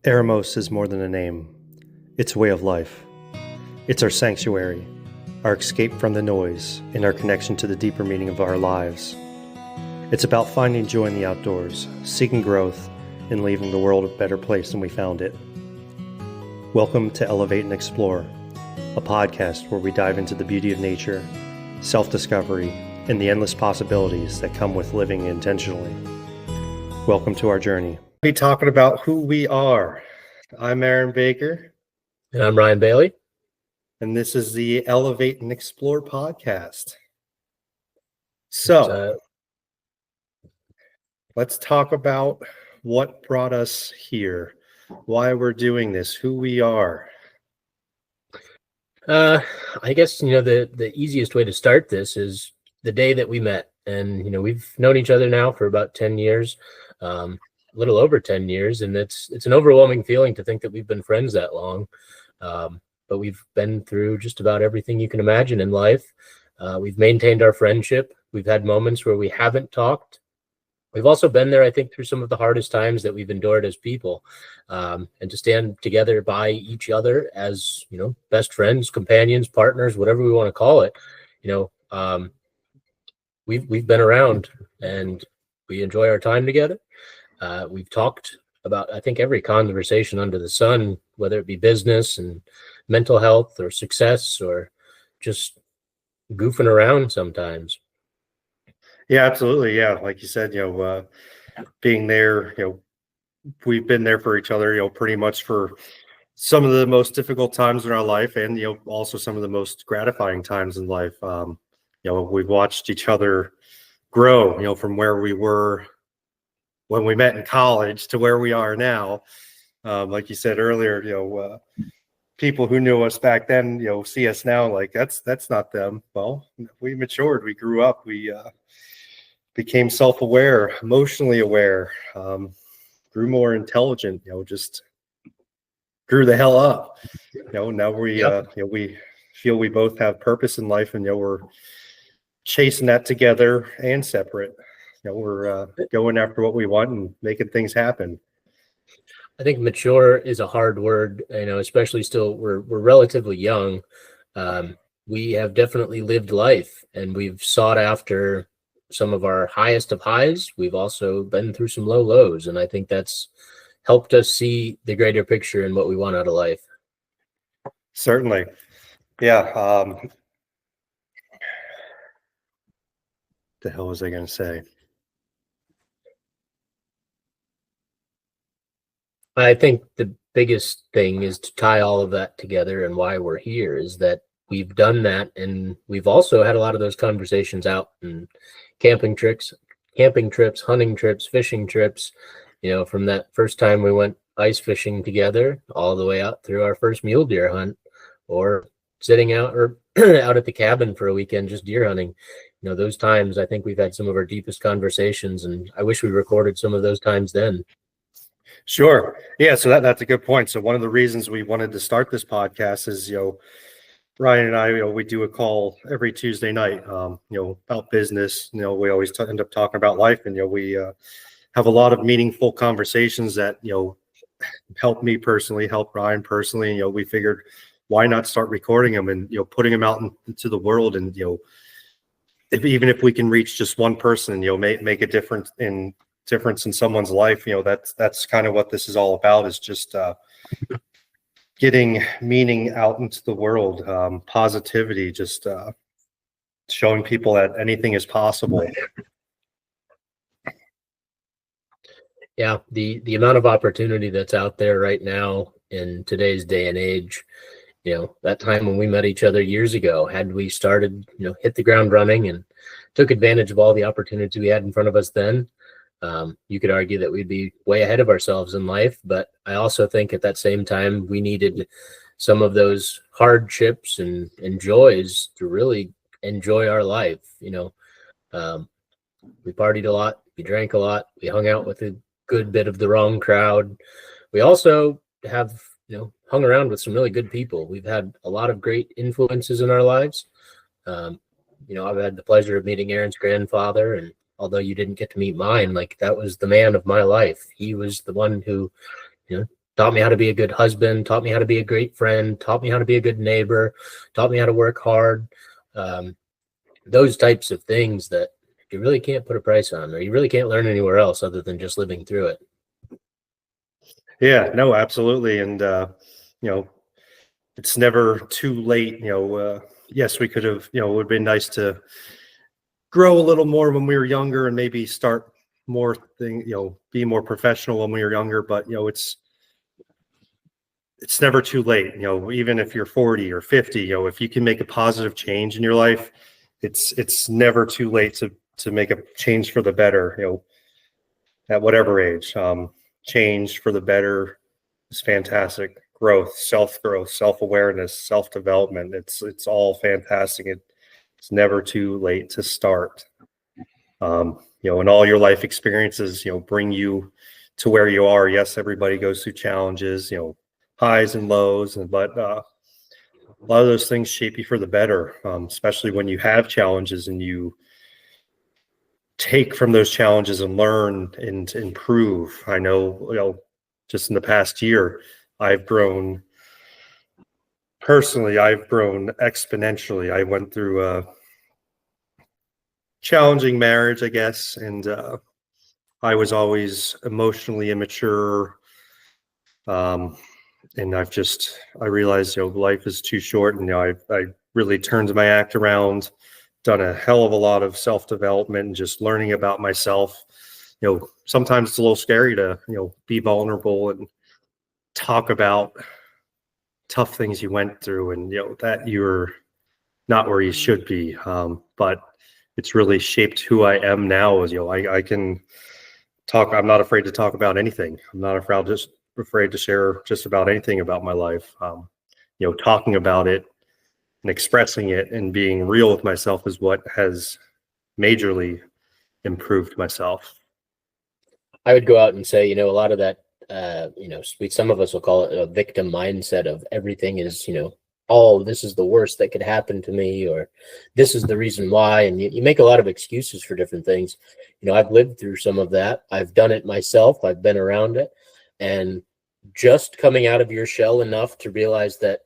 Eramos is more than a name. It's a way of life. It's our sanctuary, our escape from the noise, and our connection to the deeper meaning of our lives. It's about finding joy in the outdoors, seeking growth, and leaving the world a better place than we found it. Welcome to Elevate and Explore, a podcast where we dive into the beauty of nature, self-discovery, and the endless possibilities that come with living intentionally. Welcome to our journey. We'll be talking about who we are. I'm Aaron Baker. And I'm Ryan Bailey. And this is the Elevate and Explore podcast. So, let's talk about what brought us here, why we're doing this, who we are. I guess, the easiest way to start this is the day that we met. And, we've known each other now for about 10 years, a little over 10 years. And it's an overwhelming feeling to think that we've been friends that long. But we've been through just about everything you can imagine in life. We've maintained our friendship. We've had moments where we haven't talked. We've also been there, I think, through some of the hardest times that we've endured as people, and to stand together by each other as, best friends, companions, partners, whatever we want to call it. We've been around and we enjoy our time together. We've talked about, I think, every conversation under the sun, whether it be business and mental health or success or just goofing around sometimes. Yeah, absolutely. Yeah. Like you said, being there, we've been there for each other, pretty much for some of the most difficult times in our life and, also some of the most gratifying times in life. We've watched each other grow, from where we were when we met in college to where we are now. Like you said earlier, people who knew us back then, see us now like that's not them. Well, we matured, we grew up, we became self-aware, emotionally aware, grew more intelligent, just grew the hell up. Now we we feel we both have purpose in life, and we're chasing that together and separate. We're going after what we want and making things happen. I think mature is a hard word, especially still we're relatively young. We have definitely lived life, and we've sought after some of our highest of highs. We've also been through some low lows, and I think that's helped us see the greater picture and what we want out of life. Certainly. Yeah. The hell was I going to say? I think the biggest thing is to tie all of that together, and why we're here is that we've done that, and we've also had a lot of those conversations out and camping trips, hunting trips, fishing trips, from that first time we went ice fishing together all the way out through our first mule deer hunt, or sitting out or out at the cabin for a weekend just deer hunting. Those times, I think we've had some of our deepest conversations, and I wish we recorded some of those times then. Sure. Yeah. So that's a good point. So one of the reasons we wanted to start this podcast is, Ryan and I, we do a call every Tuesday night, about business. We always end up talking about life, and, we have a lot of meaningful conversations that, help me personally, help Ryan personally. We figured, why not start recording them and, putting them out into the world, and, even if we can reach just one person, make a difference in someone's life, that's kind of what this is all about, is just getting meaning out into the world, positivity, just showing people that anything is possible. Yeah, the amount of opportunity that's out there right now in today's day and age, that time when we met each other years ago, had we started, hit the ground running and took advantage of all the opportunities we had in front of us then, you could argue that we'd be way ahead of ourselves in life. But I also think at that same time, we needed some of those hardships and joys to really enjoy our life. We partied a lot, we drank a lot, we hung out with a good bit of the wrong crowd. We also have, hung around with some really good people. We've had a lot of great influences in our lives. I've had the pleasure of meeting Aaron's grandfather, and although you didn't get to meet mine, like, that was the man of my life. He was the one who, taught me how to be a good husband, taught me how to be a great friend, taught me how to be a good neighbor, taught me how to work hard. Those types of things that you really can't put a price on, or you really can't learn anywhere else other than just living through it. Yeah, no, absolutely. And, it's never too late. Yes, we could have, it would have been nice to grow a little more when we were younger and maybe start more be more professional when we were younger. But, it's never too late. Even if you're 40 or 50, if you can make a positive change in your life, it's never too late to make a change for the better, at whatever age. Change for the better is fantastic. Growth, self-awareness, self-development. It's all fantastic. It's never too late to start. And all your life experiences, bring you to where you are. Yes, everybody goes through challenges, highs and lows, but a lot of those things shape you for the better, especially when you have challenges and you take from those challenges and learn and improve. I know, just in the past year, I've grown personally, I've grown exponentially. I went through a challenging marriage, I guess, and I was always emotionally immature. And I realized, life is too short, and I really turned my act around, done a hell of a lot of self-development and just learning about myself. Sometimes it's a little scary to, be vulnerable and talk about tough things you went through, and, that you're not where you should be. But it's really shaped who I am now. As I can talk. I'm not afraid to talk about anything. I'm not afraid to share just about anything about my life. Talking about it and expressing it and being real with myself is what has majorly improved myself. I would go out and say, a lot of that, some of us will call it a victim mindset of everything is, oh, this is the worst that could happen to me, or this is the reason why. And you make a lot of excuses for different things. I've lived through some of that. I've done it myself. I've been around it. And just coming out of your shell enough to realize that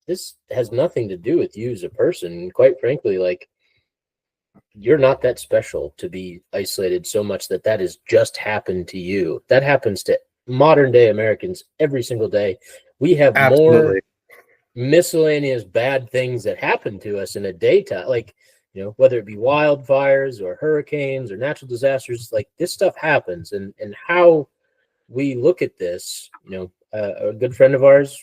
this has nothing to do with you as a person. And quite frankly, like, you're not that special to be isolated so much that has just happened to you. That happens to modern day Americans every single day. We have Absolutely. more miscellaneous bad things that happen to us in a daytime, like, whether it be wildfires or hurricanes or natural disasters, like, this stuff happens. And how we look at this, a good friend of ours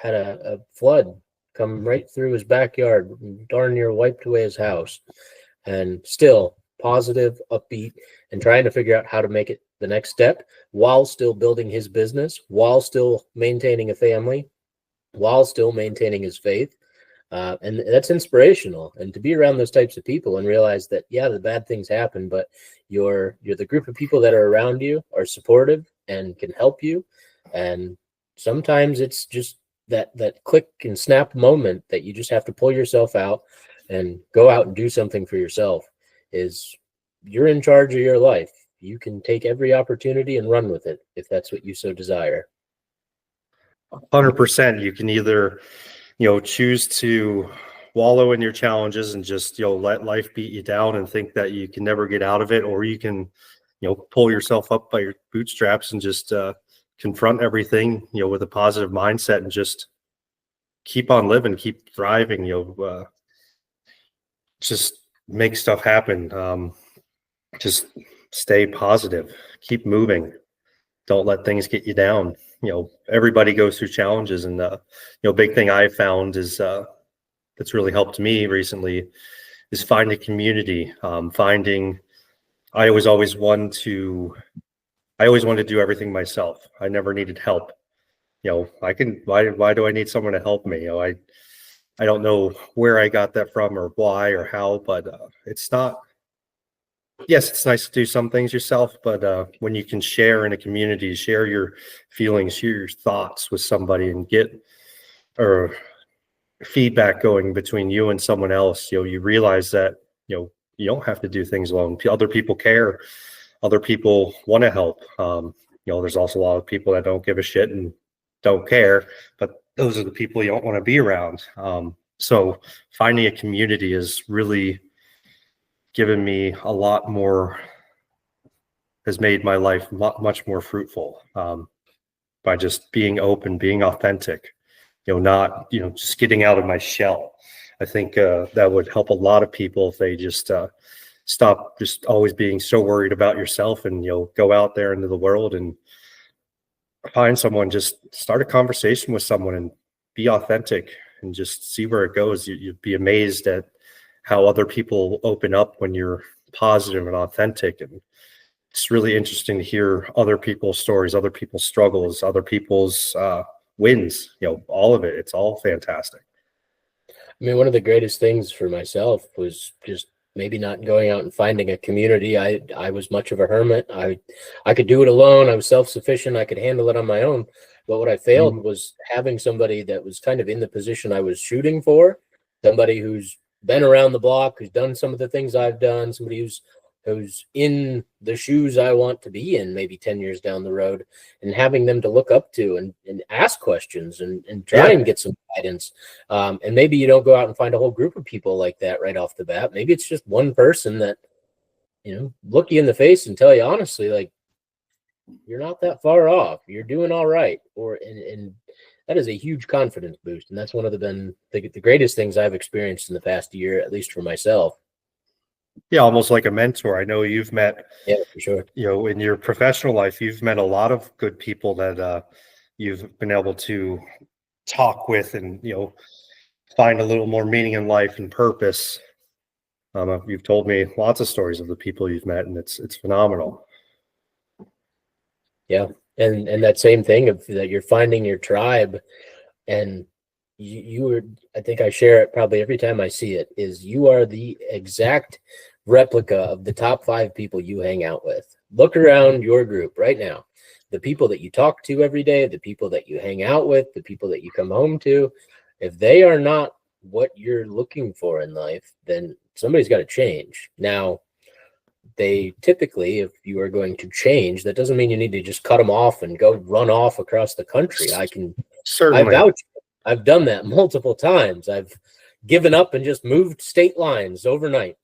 had a flood come right through his backyard, darn near wiped away his house, and still positive, upbeat, and trying to figure out how to make it the next step while still building his business, while still maintaining a family, while still maintaining his faith. And that's inspirational. And to be around those types of people and realize that, yeah, the bad things happen, but you're the group of people that are around you are supportive and can help you. And sometimes it's just that click and snap moment that you just have to pull yourself out and go out and do something for yourself. Is you're in charge of your life. You can take every opportunity and run with it if that's what you so desire. 100%. You can either, choose to wallow in your challenges and just, let life beat you down and think that you can never get out of it, or you can, pull yourself up by your bootstraps and just confront everything, with a positive mindset and just keep on living, keep thriving, just make stuff happen. Just stay positive, keep moving. Don't let things get you down. Everybody goes through challenges, and big thing I've found is that's really helped me recently is finding community. I always wanted to do everything myself. I never needed help. Why do I need someone to help me? I don't know where I got that from or why or how, but it's not. Yes, it's nice to do some things yourself, but when you can share in a community, share your feelings, share your thoughts with somebody, and get or feedback going between you and someone else, you realize that you don't have to do things alone. Other people care. Other people want to help. There's also a lot of people that don't give a shit and don't care, but those are the people you don't want to be around. So finding a community has really given me a lot more, has made my life much more fruitful, by just being open, being authentic, not, just getting out of my shell. I think that would help a lot of people if they just stop just always being so worried about yourself, and go out there into the world and find someone, just start a conversation with someone and be authentic and just see where it goes. You'd be amazed at how other people open up when you're positive and authentic. And it's really interesting to hear other people's stories, other people's struggles, other people's wins, all of it. It's all fantastic. I mean, one of the greatest things for myself was just maybe not going out and finding a community. I was much of a hermit. I could do it alone. I was self-sufficient. I could handle it on my own. But what I failed was having somebody that was kind of in the position I was shooting for, somebody who's been around the block, who's done some of the things I've done, somebody who's in the shoes I want to be in maybe 10 years down the road, and having them to look up to and ask questions and try and get some guidance. And maybe you don't go out and find a whole group of people like that right off the bat. Maybe it's just one person that, look you in the face and tell you honestly, like, you're not that far off. You're doing all right. And that is a huge confidence boost. And that's one of the greatest things I've experienced in the past year, at least for myself. Yeah, almost like a mentor. I know you've met, for sure. In your professional life, you've met a lot of good people that you've been able to talk with and, find a little more meaning in life and purpose. You've told me lots of stories of the people you've met, and it's phenomenal. Yeah. And that same thing of that you're finding your tribe, and I think I share it probably every time I see it, is you are the exact replica of the top 5 people you hang out with. Look around your group right now. The people that you talk to every day, the people that you hang out with, the people that you come home to, if they are not what you're looking for in life, then somebody's got to change. Now, they typically, if you are going to change, that doesn't mean you need to just cut them off and go run off across the country. Certainly. I've done that multiple times. I've given up and just moved state lines overnight.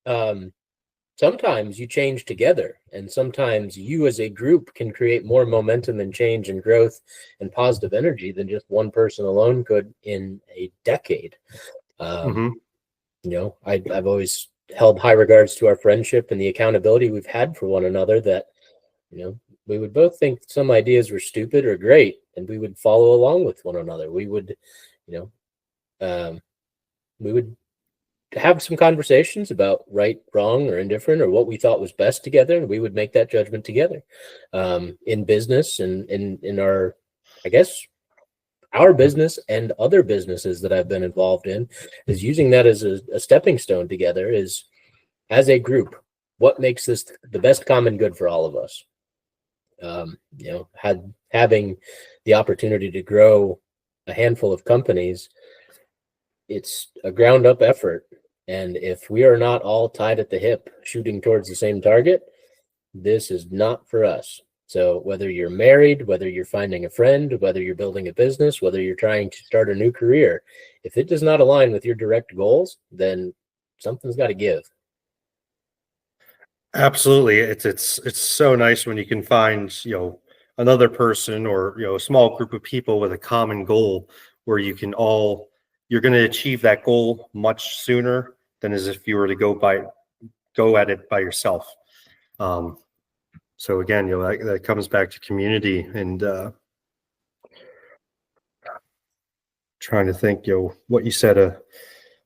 Sometimes you change together, and sometimes you as a group can create more momentum and change and growth and positive energy than just one person alone could in a decade. I've always held high regards to our friendship and the accountability we've had for one another, that, we would both think some ideas were stupid or great, and we would follow along with one another. We would, we would have some conversations about right, wrong, or indifferent, or what we thought was best together, and we would make that judgment together. In business and in our, I guess, our business and other businesses that I've been involved in, is using that as a stepping stone together, is as a group, what makes this the best common good for all of us. Having the opportunity to grow a handful of companies, it's a ground up effort. And if we are not all tied at the hip shooting towards the same target, this is not for us. So whether you're married, whether you're finding a friend, whether you're building a business, whether you're trying to start a new career, if it does not align with your direct goals, then something's got to give. Absolutely. It's so nice when you can find, another person, or, a small group of people with a common goal, where you're going to achieve that goal much sooner than as if you were to go at it by yourself. So again, that comes back to community, and trying to think, what you said a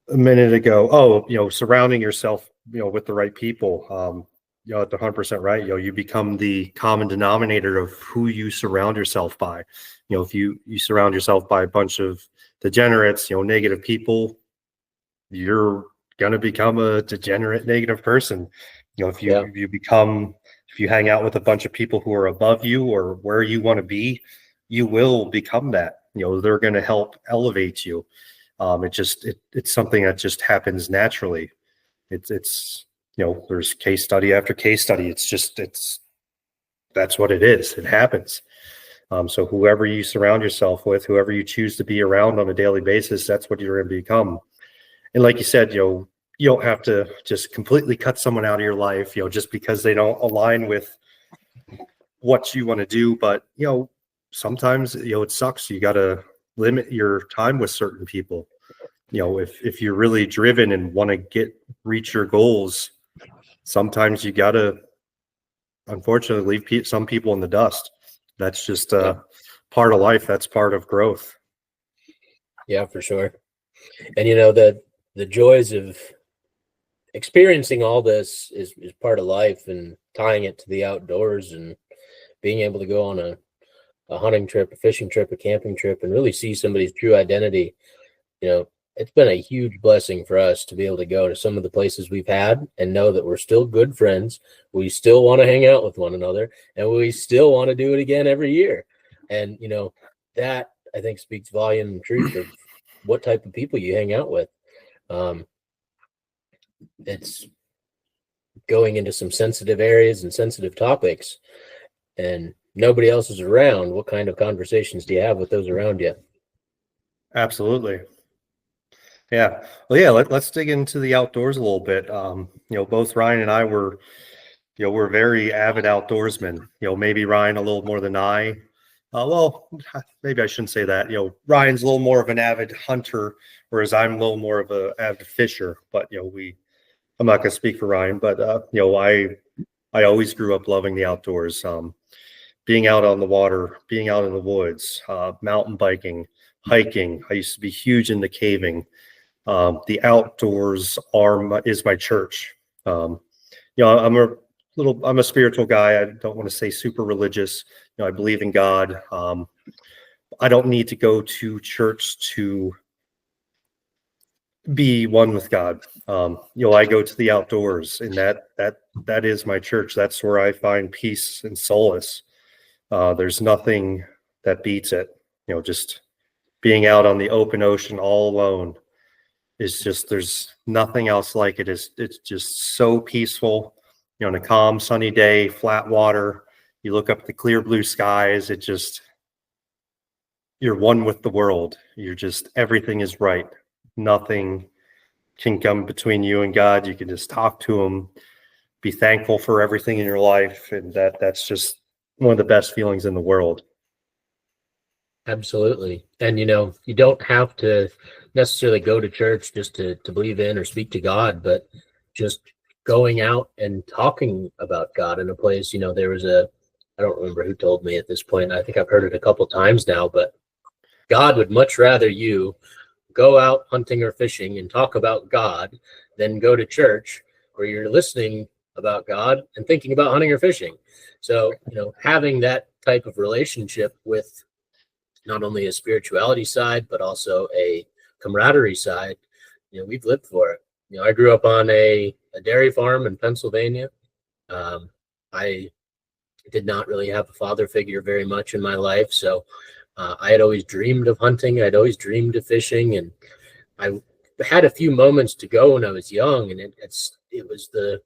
minute ago. Oh, surrounding yourself, with the right people. At 100% right. You become the common denominator of who you surround yourself by. If you surround yourself by a bunch of degenerates, negative people, you're gonna become a degenerate, negative person. If you hang out with a bunch of people who are above you or where you want to be, you will become that. They're going to help elevate you. It's something that just happens naturally. It's there's case study after case study. It's that's what it is. It happens. So whoever you surround yourself with, whoever you choose to be around on a daily basis, that's what you're going to become. And like you said, you don't have to just completely cut someone out of your life, just because they don't align with what you want to do. But, sometimes, it sucks. You got to limit your time with certain people. If you're really driven and want to reach your goals, sometimes you got to, unfortunately, leave some people in the dust. That's just part of life. That's part of growth. Yeah, for sure. And the joys of experiencing all this is part of life, and tying it to the outdoors and being able to go on a hunting trip, a fishing trip, a camping trip, and really see somebody's true identity. It's been a huge blessing for us to be able to go to some of the places we've had and know that we're still good friends. We still want to hang out with one another, and we still want to do it again every year. And, that I think speaks volume and truth of what type of people you hang out with. It's going into some sensitive areas and sensitive topics, and nobody else is around. What kind of conversations do you have with those around you? Absolutely. Yeah. Well, yeah, let's dig into the outdoors a little bit. Both Ryan and I we're very avid outdoorsmen. Maybe Ryan a little more than I. Well, maybe I shouldn't say that. Ryan's a little more of an avid hunter, whereas I'm a little more of an avid fisher. But I'm not going to speak for Ryan, but I always grew up loving the outdoors. Being out on the water, being out in the woods, mountain biking, hiking. I used to be huge into caving. The outdoors is my church. I'm a spiritual guy. I don't want to say super religious. I believe in God. I don't need to go to church to be one with God. I go to the outdoors, and that is my church. That's where I find peace and solace. There's nothing that beats it. Just being out on the open ocean all alone there's nothing else like it. It's just so peaceful. On a calm, sunny day, flat water, you look up at the clear blue skies. You're one with the world. Everything is right. Nothing can come between you and God. You can just talk to him, be thankful for everything in your life. And that's just one of the best feelings in the world. Absolutely. And, you don't have to necessarily go to church just to believe in or speak to God, but just going out and talking about God in a place. There was I don't remember who told me at this point. I think I've heard it a couple times now, but God would much rather you go out hunting or fishing and talk about God than go to church where you're listening about God and thinking about hunting or fishing. So, having that type of relationship with not only a spirituality side, but also a camaraderie side, we've lived for it. I grew up on a dairy farm in Pennsylvania. I did not really have a father figure very much in my life. So I had always dreamed of hunting. I'd always dreamed of fishing. And I had a few moments to go when I was young. And it was the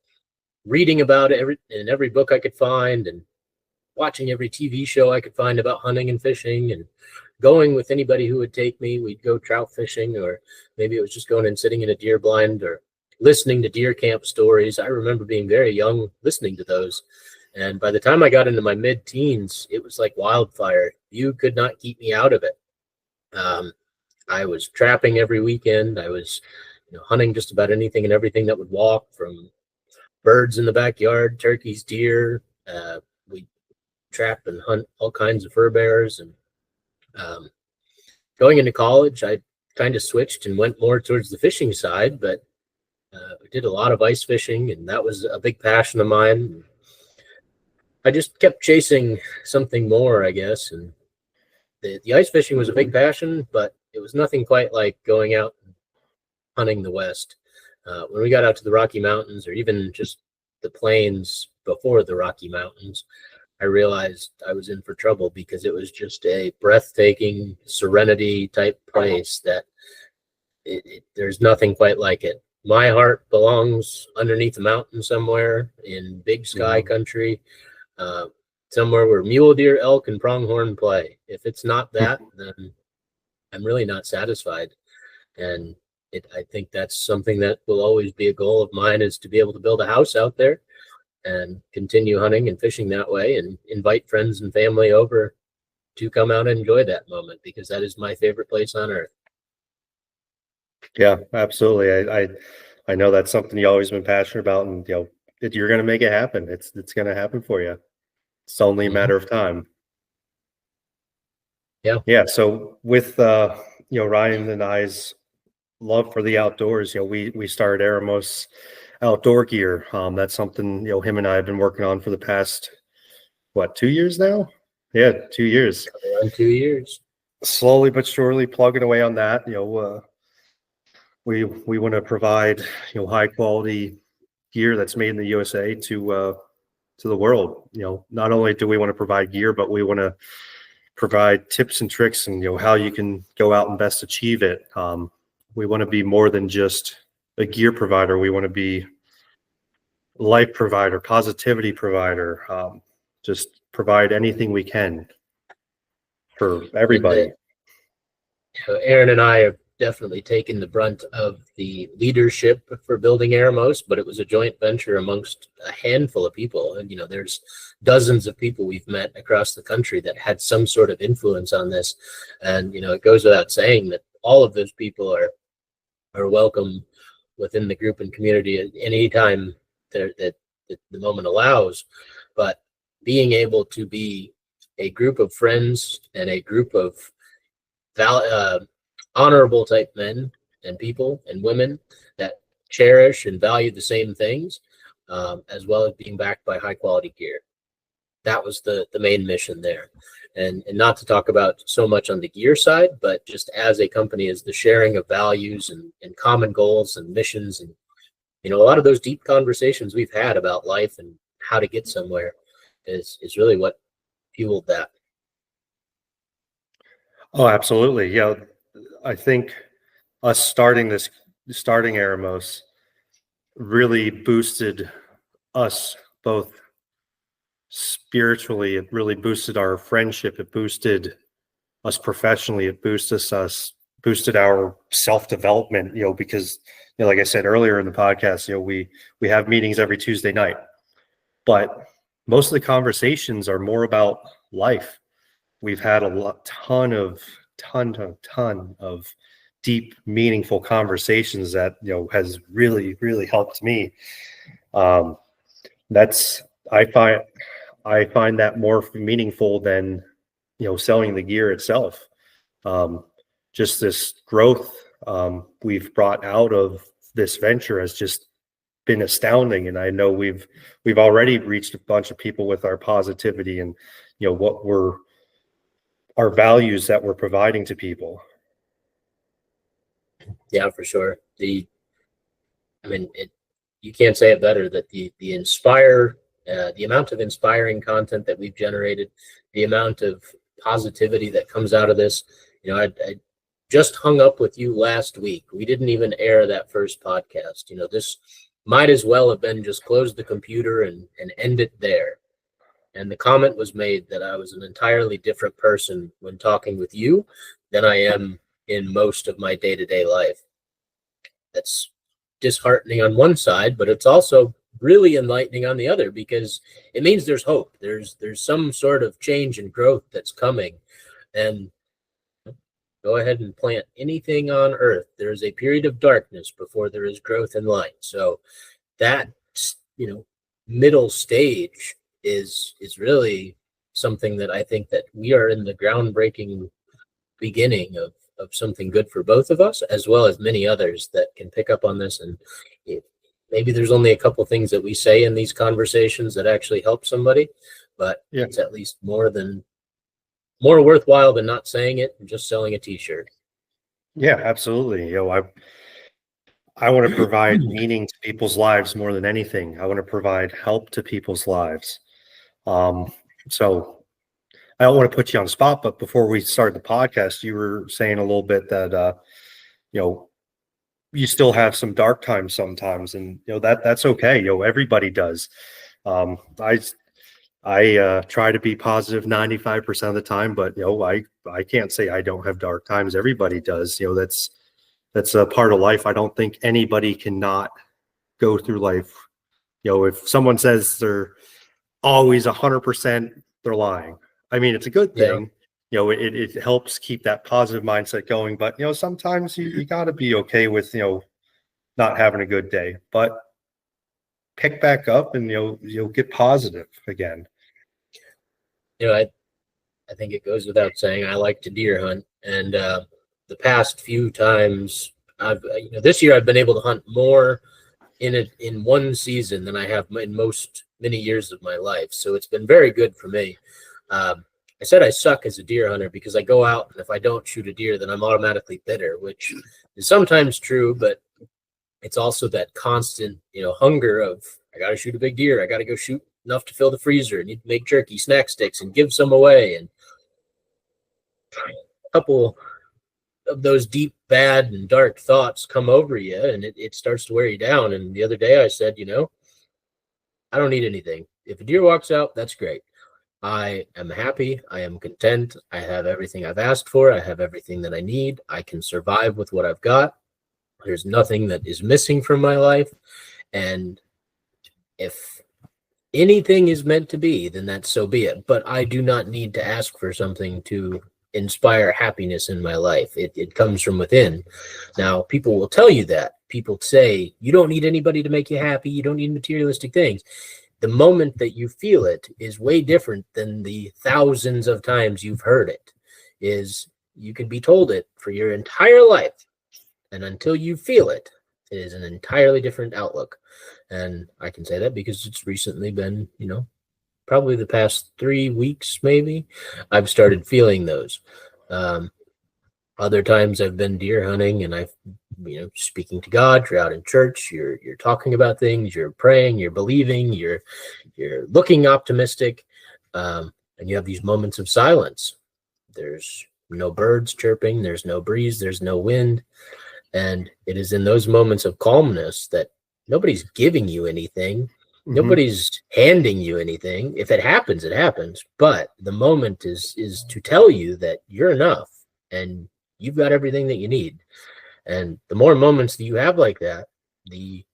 reading about it in every book I could find, and watching every TV show I could find about hunting and fishing, and going with anybody who would take me. We'd go trout fishing, or maybe it was just going and sitting in a deer blind or listening to deer camp stories. I remember being very young listening to those. And by the time I got into my mid-teens, it was like wildfire. You could not keep me out of it. I was trapping every weekend. I was hunting just about anything and everything that would walk, from birds in the backyard, turkeys, deer. We trap and hunt all kinds of fur bearers. And going into college, I kind of switched and went more towards the fishing side, but I did a lot of ice fishing, and that was a big passion of mine. I just kept chasing something more, I guess. And the ice fishing was a big passion, but it was nothing quite like going out and hunting the West. When we got out to the Rocky Mountains, or even just the plains before the Rocky Mountains, I realized I was in for trouble, because it was just a breathtaking serenity type place that there's nothing quite like it. My heart belongs underneath a mountain somewhere in big sky country. somewhere where mule deer, elk, and pronghorn play. If it's not that, then I'm really not satisfied. And I think that's something that will always be a goal of mine, is to be able to build a house out there and continue hunting and fishing that way, and invite friends and family over to come out and enjoy that moment, because that is my favorite place on earth. Yeah, absolutely. I know that's something you always been passionate about, and you're going to make it happen. It's going to happen for you. It's only a matter of time. Yeah. Yeah. So with Ryan and I's love for the outdoors, we started Eramos outdoor gear. That's something him and I have been working on for the past 2 years now. Yeah, 2 years. Around 2 years. Slowly but surely plugging away on that. We want to provide high quality gear that's made in the USA to the world. Not only do we want to provide gear, but we want to provide tips and tricks, and how you can go out and best achieve it. We want to be more than just a gear provider. We want to be life provider, positivity provider. Just provide anything we can for everybody. Aaron and I have definitely taken the brunt of the leadership for building Eramos, but it was a joint venture amongst a handful of people. And, there's dozens of people we've met across the country that had some sort of influence on this. And, it goes without saying that all of those people are welcome within the group and community at any time that the moment allows. But being able to be a group of friends and a group of honorable type men and people and women that cherish and value the same things, as well as being backed by high quality gear. That was the main mission there. And not to talk about so much on the gear side, but just as a company, is the sharing of values and common goals and missions. And, a lot of those deep conversations we've had about life and how to get somewhere is really what fueled that. Oh, absolutely. Yeah. I think us starting Eramos really boosted us both spiritually. It really boosted our friendship. It boosted us professionally. It boosted our self-development, because, like I said earlier in the podcast, we have meetings every Tuesday night, but most of the conversations are more about life. We've had ton of deep, meaningful conversations that has really, really helped me. I find that more meaningful than selling the gear itself. Just this growth we've brought out of this venture has just been astounding, and I know we've already reached a bunch of people with our positivity and our values that we're providing to people. Yeah, for sure. You can't say it better, that the amount of inspiring content that we've generated, the amount of positivity that comes out of this. I just hung up with you last week. We didn't even air that first podcast. This might as well have been just close the computer and end it there. And the comment was made that I was an entirely different person when talking with you than I am in most of my day-to-day life. That's disheartening on one side, but it's also really enlightening on the other, because it means there's hope. There's some sort of change and growth that's coming. And go ahead and plant anything on earth. There's a period of darkness before there is growth and light. So that, middle stage is really something that I think that we are in the groundbreaking beginning of something good for both of us, as well as many others that can pick up on this. And maybe there's only a couple things that we say in these conversations that actually help somebody, but it's at least more worthwhile than not saying it and just selling a t-shirt. Yeah, absolutely. I want to provide meaning to people's lives more than anything. I want to provide help to people's lives. So I don't want to put you on the spot, but before we started the podcast, you were saying a little bit that, you still have some dark times sometimes, and that's okay. Everybody does. I try to be positive 95% of the time, but I can't say I don't have dark times. Everybody does. That's a part of life. I don't think anybody cannot go through life. If someone says they're always 100%, they're lying. I mean, it's a good Yeah. thing. It helps keep that positive mindset going. But sometimes you got to be okay with not having a good day. But pick back up and you'll get positive again. I think it goes without saying I like to deer hunt, and the past few times this year I've been able to hunt more in one season than I have in many years of my life. So it's been very good for me. I said I suck as a deer hunter because I go out and if I don't shoot a deer, then I'm automatically bitter, which is sometimes true, but it's also that constant, hunger of I got to shoot a big deer. I got to go shoot enough to fill the freezer and make jerky, snack sticks, and give some away. And a couple of those deep, bad, and dark thoughts come over you, and it starts to wear you down. And the other day I said, I don't need anything. If a deer walks out, that's great. I am happy. I am content. I have everything I've asked for. I have everything that I need. I can survive with what I've got. There's nothing that is missing from my life. And if anything is meant to be, then that's so be it. But I do not need to ask for something to inspire happiness in my life. It comes from within. Now, people will tell you that. People say, you don't need anybody to make you happy. You don't need materialistic things. The moment that you feel it is way different than the thousands of times you've heard it. You can be told it for your entire life. And until you feel it, it is an entirely different outlook. And I can say that because it's recently been, probably the past 3 weeks, maybe, I've started feeling those. Other times I've been deer hunting and I've, speaking to God, you're out in church, you're talking about things, you're praying, you're believing, you're looking optimistic. And you have these moments of silence. There's no birds chirping, there's no breeze, there's no wind. And it is in those moments of calmness that nobody's giving you anything. Mm-hmm. Nobody's handing you anything. If it happens, it happens. But the moment is to tell you that you're enough and you've got everything that you need. And the more moments that you have like that, the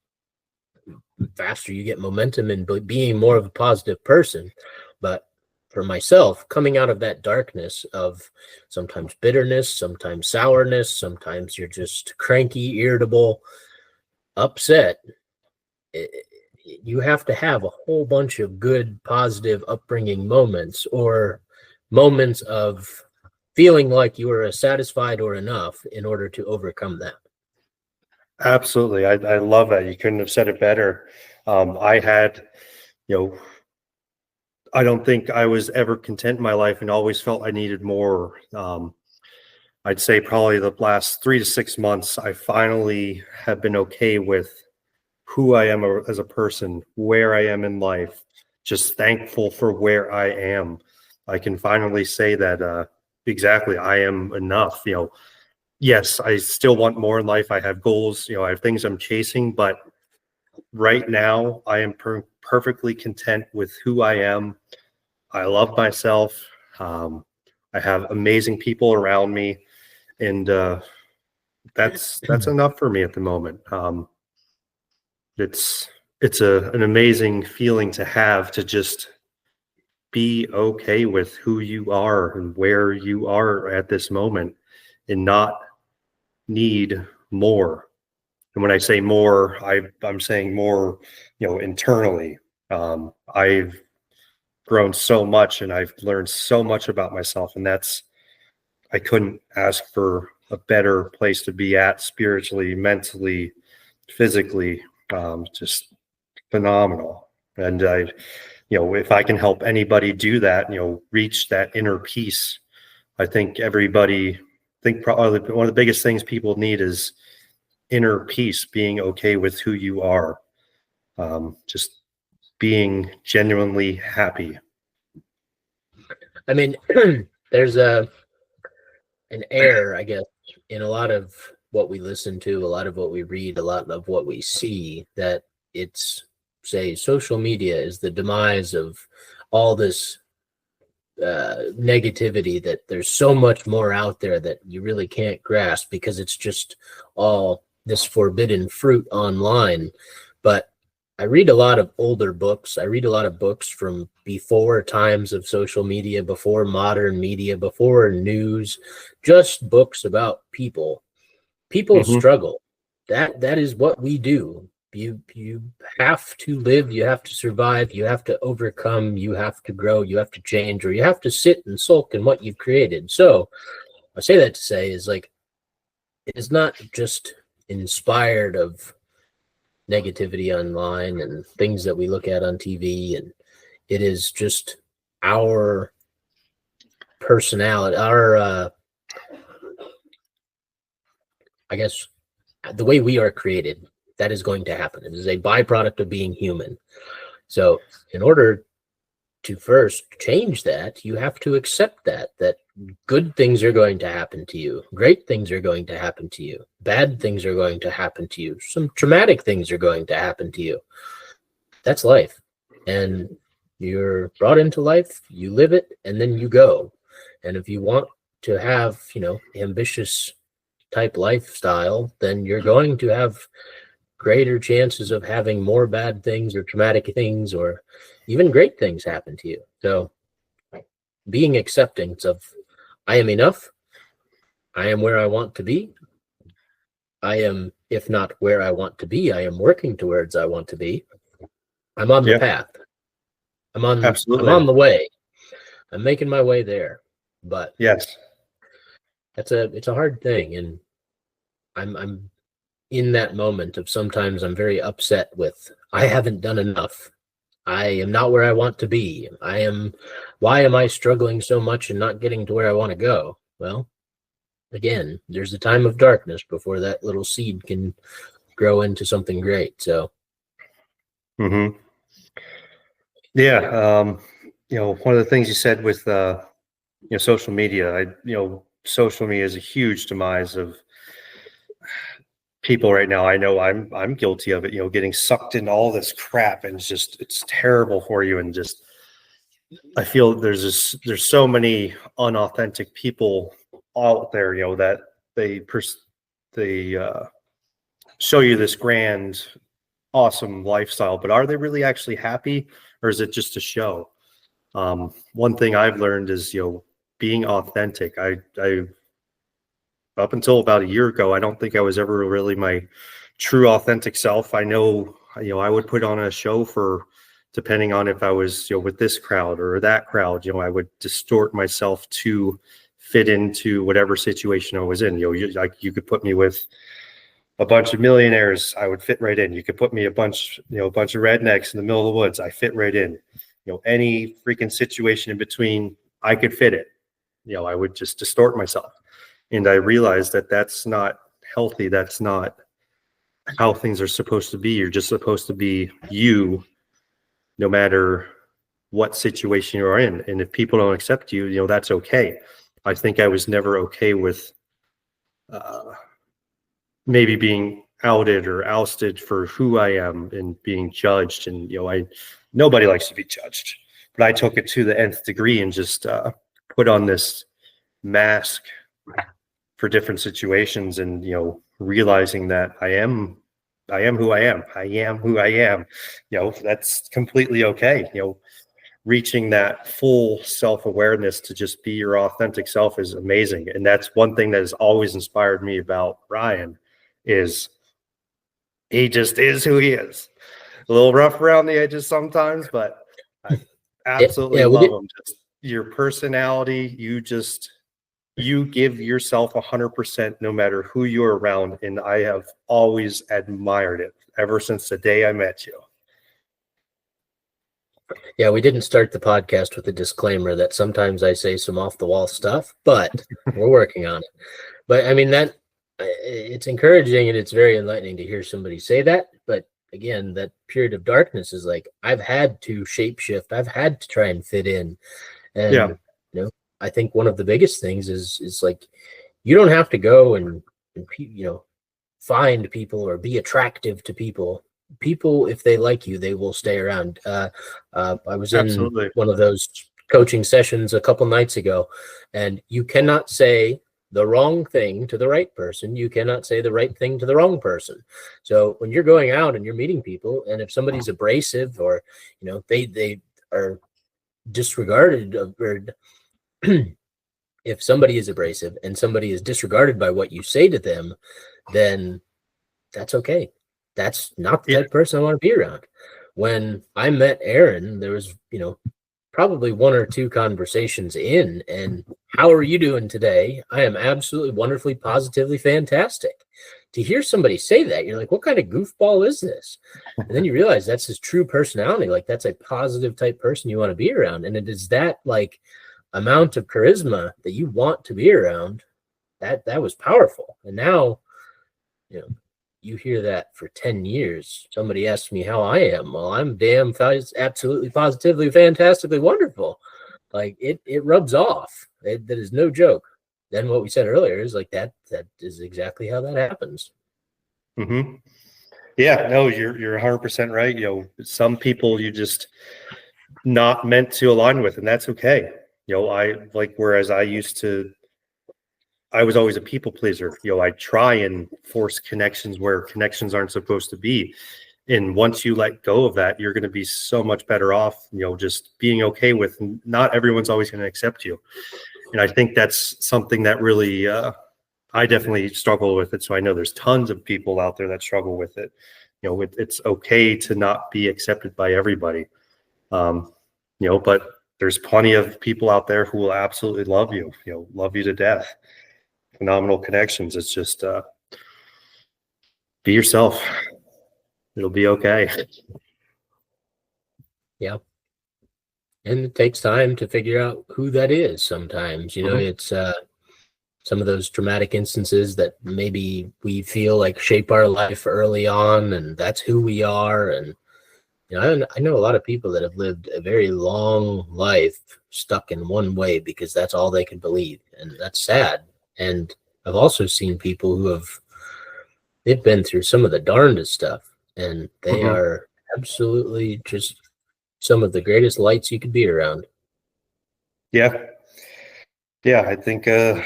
faster you get momentum in being more of a positive person. But for myself, coming out of that darkness of sometimes bitterness, sometimes sourness, sometimes you're just cranky, irritable, upset, you have to have a whole bunch of good, positive upbringing moments or moments of feeling like you are satisfied or enough in order to overcome that. Absolutely. I love that. You couldn't have said it better. I had, I don't think I was ever content in my life and always felt I needed more. I'd say probably the last 3 to 6 months, I finally have been okay with who I am as a person, where I am in life, just thankful for where I am. I can finally say that exactly, I am enough. Yes, I still want more in life. I have goals, I have things I'm chasing, but right now I am perfectly content with who I am. I love myself. I have amazing people around me, and that's enough for me at the moment. It's an amazing feeling to have, to just be okay with who you are and where you are at this moment and not need more. And when I say more, I'm saying more, internally. I've grown so much and I've learned so much about myself, and I couldn't ask for a better place to be at spiritually, mentally, physically. Just phenomenal. And if I can help anybody do that, reach that inner peace, I think probably one of the biggest things people need is inner peace, being okay with who you are, just being genuinely happy. I mean, there's an air, I guess, in a lot of what we listen to, a lot of what we read, a lot of what we see, that it's, say, social media is the demise of all this negativity, that there's so much more out there that you really can't grasp because it's just all this forbidden fruit online. But I read a lot of older books. I read a lot of books from before times of social media, before modern media, before news, just books about people. People struggle. That is what we do. You have to live, you have to survive, you have to overcome, you have to grow, you have to change, or you have to sit and sulk in what you've created. So I say that to say is like, it's not just inspired of negativity online and things that we look at on TV, and it is just our personality, our I guess the way we are created. That is going to happen. It is a byproduct of being human. So in order to first change that, you have to accept that good things are going to happen to you. Great things are going to happen to you. Bad things are going to happen to you. Some traumatic things are going to happen to you. That's life. And you're brought into life, you live it, and then you go. And if you want to have, ambitious type lifestyle, then you're going to have greater chances of having more bad things or traumatic things or even great things happen to you. So being accepting of, I am enough, I am where I want to be, I am, if not where I want to be, I am working towards I want to be, I'm on the path, I'm on the way, I'm making my way there. But yes, it's a hard thing, and I'm in that moment of sometimes I'm very upset with, I haven't done enough. I am not where I want to be. Why am I struggling so much and not getting to where I want to go? Well, again, there's a time of darkness before that little seed can grow into something great. So, yeah. One of the things you said with, social media, social media is a huge demise of people right now. I know I'm guilty of it, getting sucked into all this crap, and it's terrible for you. And just, I feel there's so many unauthentic people out there, that they show you this grand, awesome lifestyle, but are they really actually happy, or is it just a show? One thing I've learned is, being authentic. I up until about a year ago, I don't think I was ever really my true authentic self. I know, I would put on a show for, depending on if I was, with this crowd or that crowd, I would distort myself to fit into whatever situation I was in. You could put me with a bunch of millionaires, I would fit right in. You could put me a bunch of rednecks in the middle of the woods, I fit right in. Any freaking situation in between, I could fit it. I would just distort myself. And I realized that that's not healthy. That's not how things are supposed to be. You're just supposed to be you, no matter what situation you're in. And if people don't accept you, that's okay. I think I was never okay with maybe being outed or ousted for who I am and being judged. And, nobody likes to be judged, but I took it to the nth degree and just put on this mask for different situations, and realizing that I am who I am. I am who I am. That's completely okay. Reaching that full self-awareness to just be your authentic self is amazing. And that's one thing that has always inspired me about Ryan, is he just is who he is. A little rough around the edges sometimes, but I absolutely love him. Just your personality, you give yourself 100% no matter who you're around. And I have always admired it ever since the day I met you. Yeah, we didn't start the podcast with a disclaimer that sometimes I say some off the wall stuff, but we're working on it. But I mean, that it's encouraging and it's very enlightening to hear somebody say that. But again, that period of darkness is like, I've had to shapeshift. I've had to try and fit in. And I think one of the biggest things is like, you don't have to go and find people or be attractive to people. people, if they like you, they will stay around. I was in Absolutely. one of those coaching sessions a couple nights ago, and you cannot say the wrong thing to the right person. You cannot say the right thing to the wrong person. So when you're going out and you're meeting people, and if somebody's abrasive, or they are disregarded, or if somebody is abrasive and somebody is disregarded by what you say to them, then that's okay. That's not the type of person I want to be around. When I met Aaron, there was, probably one or two conversations in, and how are you doing today? I am absolutely wonderfully, positively fantastic. To hear somebody say that, you're like, what kind of goofball is this? And then you realize that's his true personality. Like, that's a positive type person you want to be around. And it is that like amount of charisma that you want to be around. That was powerful. And now, you hear that for 10 years. Somebody asks me how I am. Well, I'm absolutely, positively, fantastically wonderful. Like, it rubs off. That is no joke. Then what we said earlier is like that is exactly how that happens. Mm-hmm. Yeah, no, you're 100% right. Some people you just not meant to align with, and that's okay. Whereas I was always a people pleaser. I try and force connections where connections aren't supposed to be. And once you let go of that, you're going to be so much better off, just being okay with not everyone's always going to accept you. And I think that's something that really, I definitely struggle with it. So I know there's tons of people out there that struggle with it. It's okay to not be accepted by everybody. But there's plenty of people out there who will absolutely love you, love you to death. Phenomenal connections. It's just be yourself. It'll be okay. Yeah. And it takes time to figure out who that is sometimes. It's some of those traumatic instances that maybe we feel like shape our life early on, and that's who we are. And I know a lot of people that have lived a very long life stuck in one way because that's all they could believe, and that's sad. And I've also seen people they've been through some of the darndest stuff, and they are absolutely just some of the greatest lights you could be around. Yeah. I think a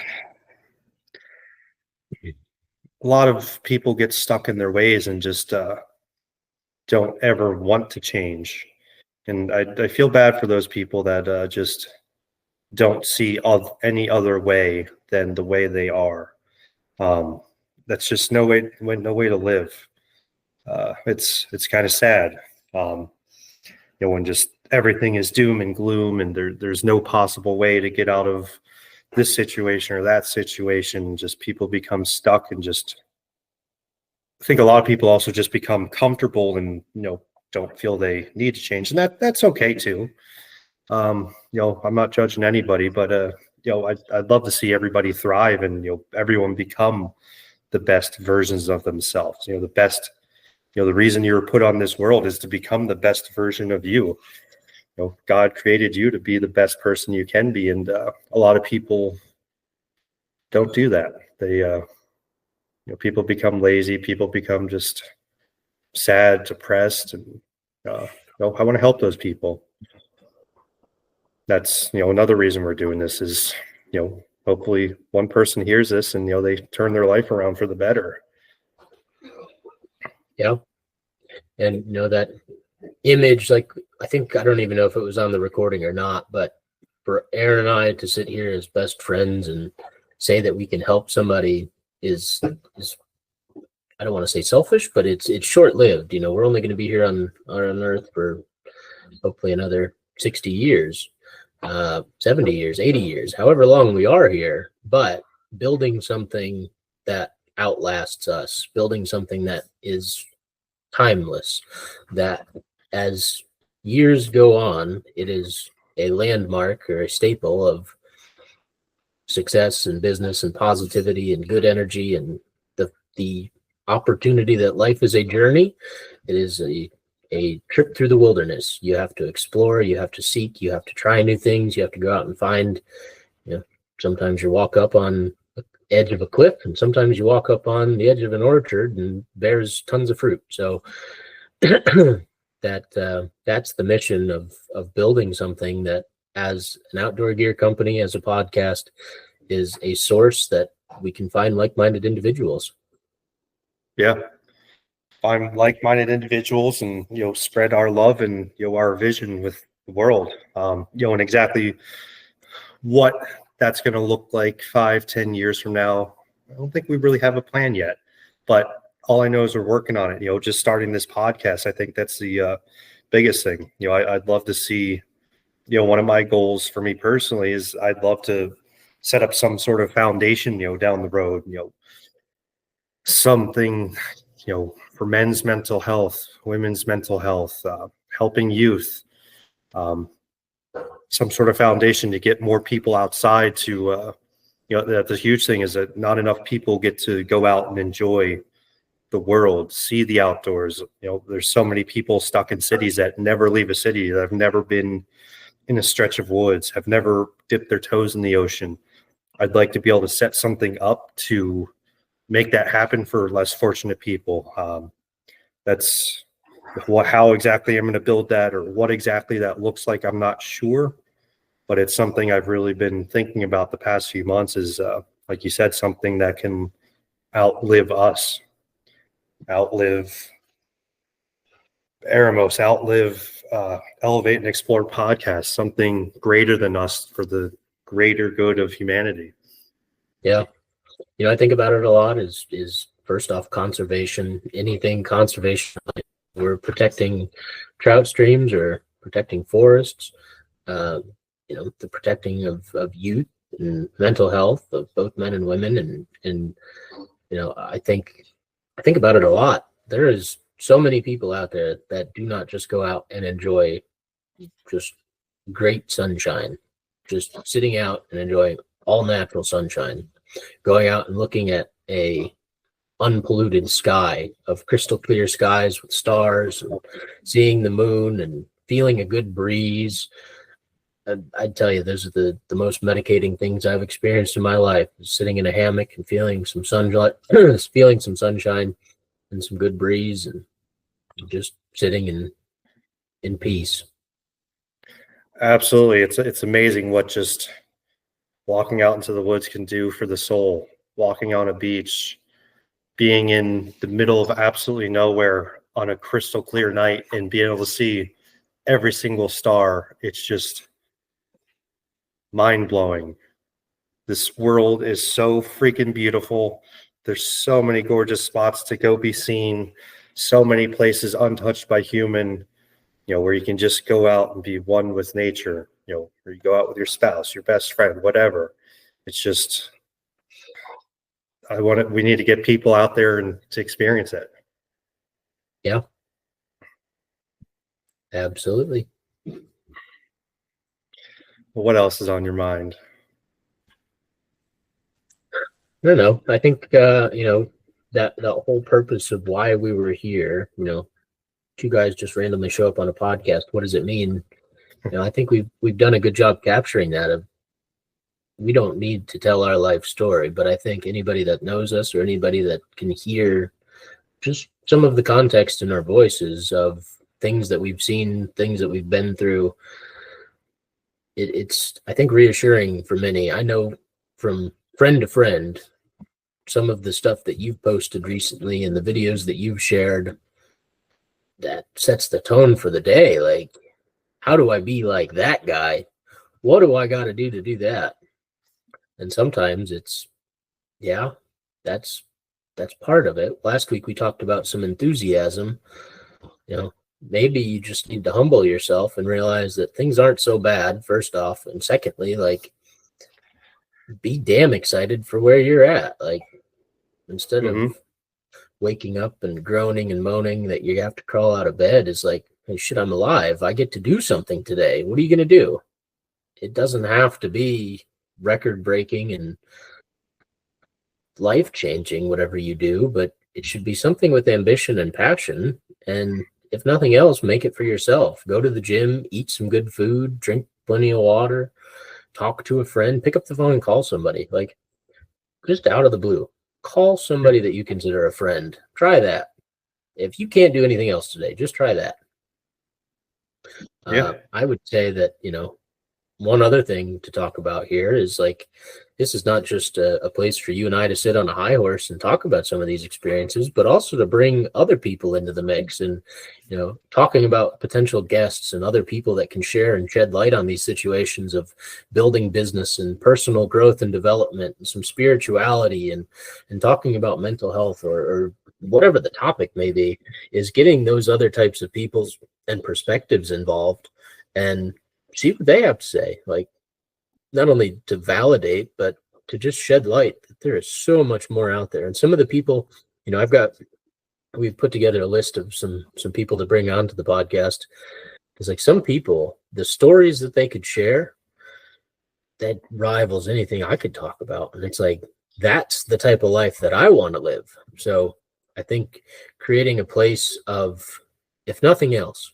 lot of people get stuck in their ways and just don't ever want to change. And I feel bad for those people that just don't see any other way than the way they are. That's just no way to live. It's kind of sad. When just everything is doom and gloom, and there's no possible way to get out of this situation or that situation. Just people become stuck, and just I think a lot of people also just become comfortable and don't feel they need to change, and that's okay too. I'm not judging anybody, but I'd love to see everybody thrive and everyone become the best versions of themselves. The best. The reason you were put on this world is to become the best version of you. God created you to be the best person you can be, and a lot of people don't do that. They, people become lazy. People become just sad, depressed, and I want to help those people. That's another reason we're doing this is hopefully one person hears this and they turn their life around for the better. Yeah. And that image, like, I don't even know if it was on the recording or not, but for Aaron and I to sit here as best friends and say that we can help somebody is I don't want to say selfish, but it's short-lived. We're only going to be here on Earth for hopefully another 60 years, 70 years, 80 years, however long we are here. But building something that outlasts us, building something that is timeless, that as years go on, it is a landmark or a staple of success and business and positivity and good energy, and the opportunity that life is a journey. It is a trip through the wilderness. You have to explore, you have to seek, you have to try new things, you have to go out and find. Sometimes you walk up on the edge of a cliff, and sometimes you walk up on the edge of an orchard and bears tons of fruit. So that's the mission of building something that, as an outdoor gear company, as a podcast, is a source that we can find like-minded individuals. Yeah. Find like-minded individuals and, spread our love and, our vision with the world. And exactly what that's going to look like 5-10 years from now, I don't think we really have a plan yet, but all I know is we're working on it. Just starting this podcast, I think that's the biggest thing. I'd love to see, one of my goals for me personally is I'd love to set up some sort of foundation, down the road, something, for men's mental health, women's mental health, helping youth, some sort of foundation to get more people outside to, that's a huge thing, is that not enough people get to go out and enjoy the world, see the outdoors. There's so many people stuck in cities that never leave a city, that have never been in a stretch of woods, have never dipped their toes in the ocean. I'd like to be able to set something up to make that happen for less fortunate people. That's how exactly I'm going to build that, or what exactly that looks like, I'm not sure, but it's something I've really been thinking about the past few months, is like you said, something that can outlive us, outlive Eramos, outlive Elevate and Explore podcast, something greater than us for the greater good of humanity. Yeah. I think about it a lot is first off, conservation. Anything conservation, we're protecting trout streams or protecting forests, the protecting of youth and mental health of both men and women. And I think about it a lot. There is so many people out there that do not just go out and enjoy just great sunshine, just sitting out and enjoying all natural sunshine, going out and looking at a unpolluted sky of crystal clear skies with stars, and seeing the moon and feeling a good breeze. I'd tell you, those are the most medicating things I've experienced in my life, sitting in a hammock and feeling some sunlight, feeling some sunshine and some good breeze, and just sitting in peace. Absolutely. It's amazing what just walking out into the woods can do for the soul. Walking on a beach, being in the middle of absolutely nowhere on a crystal clear night and being able to see every single star. It's just mind-blowing. This world is so freaking beautiful. There's so many gorgeous spots to go be seen, so many places untouched by human, where you can just go out and be one with nature, where you go out with your spouse, your best friend, whatever. It's just, we need to get people out there and to experience it. Yeah. Absolutely. What else is on your mind? No. I think that whole purpose of why we were here, two guys just randomly show up on a podcast. What does it mean? I think we've done a good job capturing that. We don't need to tell our life story, but I think anybody that knows us, or anybody that can hear just some of the context in our voices of things that we've seen, things that we've been through, it's I think reassuring for many. I know from friend to friend, some of the stuff that you've posted recently and the videos that you've shared, that sets the tone for the day. Like, how do I be like that guy? What do I got to do that? And sometimes it's, yeah, that's part of it. Last week we talked about some enthusiasm. Maybe you just need to humble yourself and realize that things aren't so bad, first off, and secondly, like, be damn excited for where you're at. Like, instead of waking up and groaning and moaning that you have to crawl out of bed, is like, hey, shit, I'm alive. I get to do something today. What are you going to do? It doesn't have to be record breaking and life changing, whatever you do, but it should be something with ambition and passion. And if nothing else, make it for yourself. Go to the gym, eat some good food, drink plenty of water, talk to a friend, pick up the phone and call somebody. Like, just out of the blue, call somebody that you consider a friend. Try that. if you can't do anything else today, just try that. Yeah. I would say that, one other thing to talk about here is like, this is not just a place for you and I to sit on a high horse and talk about some of these experiences, but also to bring other people into the mix and, talking about potential guests and other people that can share and shed light on these situations of building business and personal growth and development and some spirituality and talking about mental health or whatever the topic may be, is getting those other types of peoples and perspectives involved and see what they have to say, like not only to validate, but to just shed light that there is so much more out there. And some of the people, we've put together a list of some people to bring onto the podcast. Because like some people, the stories that they could share, that rivals anything I could talk about. And it's like, that's the type of life that I want to live. So I think creating a place of, if nothing else,